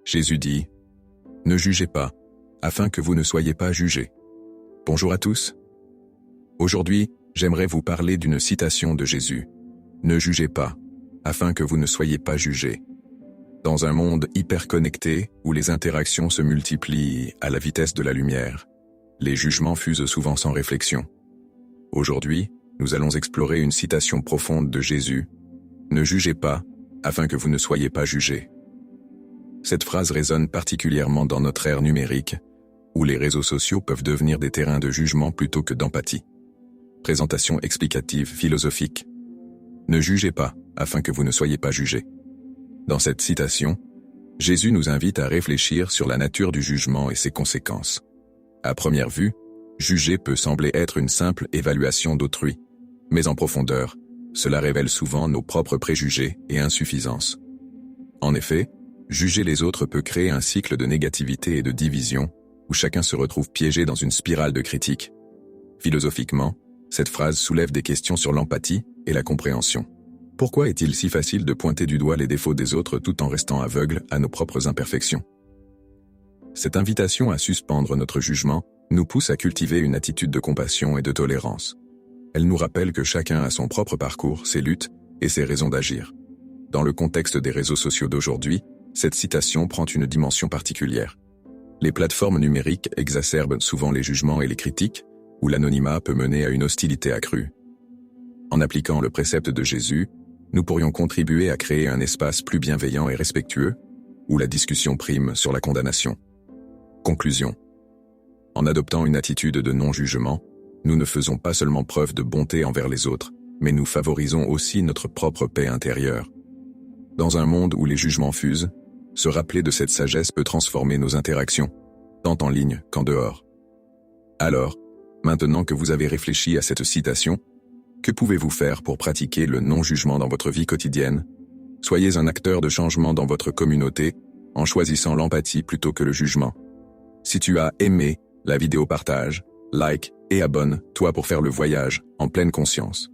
Jésus dit « Ne jugez pas, afin que vous ne soyez pas jugés ». Bonjour à tous. Aujourd'hui, j'aimerais vous parler d'une citation de Jésus. « Ne jugez pas, afin que vous ne soyez pas jugés ». Dans un monde hyper connecté, où les interactions se multiplient à la vitesse de la lumière, les jugements fusent souvent sans réflexion. Aujourd'hui, nous allons explorer une citation profonde de Jésus. « Ne jugez pas, afin que vous ne soyez pas jugés ». Cette phrase résonne particulièrement dans notre ère numérique, où les réseaux sociaux peuvent devenir des terrains de jugement plutôt que d'empathie. Présentation explicative philosophique. Ne jugez pas, afin que vous ne soyez pas jugés. Dans cette citation, Jésus nous invite à réfléchir sur la nature du jugement et ses conséquences. À première vue, juger peut sembler être une simple évaluation d'autrui, mais en profondeur, cela révèle souvent nos propres préjugés et insuffisances. En effet, juger les autres peut créer un cycle de négativité et de division, où chacun se retrouve piégé dans une spirale de critique. Philosophiquement, cette phrase soulève des questions sur l'empathie et la compréhension. Pourquoi est-il si facile de pointer du doigt les défauts des autres tout en restant aveugle à nos propres imperfections? Cette invitation à suspendre notre jugement nous pousse à cultiver une attitude de compassion et de tolérance. Elle nous rappelle que chacun a son propre parcours, ses luttes et ses raisons d'agir. Dans le contexte des réseaux sociaux d'aujourd'hui, cette citation prend une dimension particulière. Les plateformes numériques exacerbent souvent les jugements et les critiques, où l'anonymat peut mener à une hostilité accrue. En appliquant le précepte de Jésus, nous pourrions contribuer à créer un espace plus bienveillant et respectueux, où la discussion prime sur la condamnation. Conclusion. En adoptant une attitude de non-jugement, nous ne faisons pas seulement preuve de bonté envers les autres, mais nous favorisons aussi notre propre paix intérieure. Dans un monde où les jugements fusent, se rappeler de cette sagesse peut transformer nos interactions, tant en ligne qu'en dehors. Alors, maintenant que vous avez réfléchi à cette citation, que pouvez-vous faire pour pratiquer le non-jugement dans votre vie quotidienne? Soyez un acteur de changement dans votre communauté, en choisissant l'empathie plutôt que le jugement. Si tu as aimé la vidéo, partage, like et abonne-toi pour faire le voyage en pleine conscience.